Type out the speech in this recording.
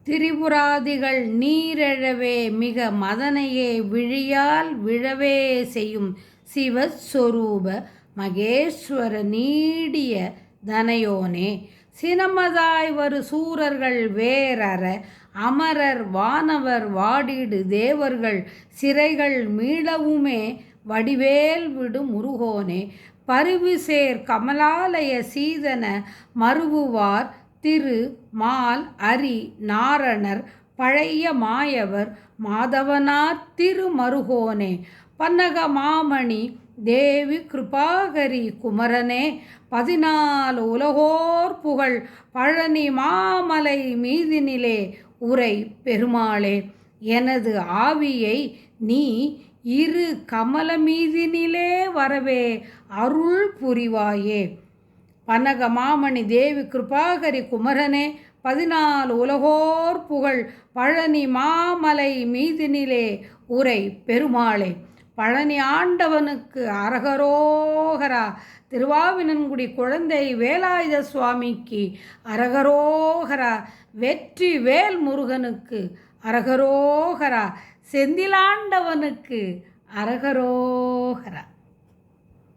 திரிபுராதிகள் நீரெழவே மிக மதனையே விழியால் விழவே செய்யும் சிவஸ்வரூப மகேஸ்வர நீடிய தனையோனே. சினமதாய் வரு சூரர்கள் வேறற அமரர் வானவர் வாடிடு தேவர்கள் சிறைகள் மீளவுமே வடிவேல் விடு முருகோனே. பரிவுசேர் கமலாலய சீதன மருவுவார் திரு மால் அரி நாரணர் பழைய மாயவர் மாதவனார் திருமருகோனே. பன்னக மாமணி தேவி கிருபாகரி குமரனே. 14 உலகோர் புகழ் பழனி மாமலை மீதினிலே உரை பெருமாளே. எனது ஆவியை நீ இரு கமல மீதினிலே வரவே அருள் புரிவாயே. பன்னக மாமணி தேவி கிருபாகரி குமரனே. 14 உலகோர் புகழ் பழனி மாமலை மீதினிலே உரை பெருமாளே. பழனி ஆண்டவனுக்கு அரகரோகரா. திருவாவினன்குடி குழந்தை வேலாயுத சுவாமிக்கு அரகரோகரா. வெற்றி வேல் முருகனுக்கு அரகரோகரா. செந்திலாண்டவனுக்கு அரகரோகரா.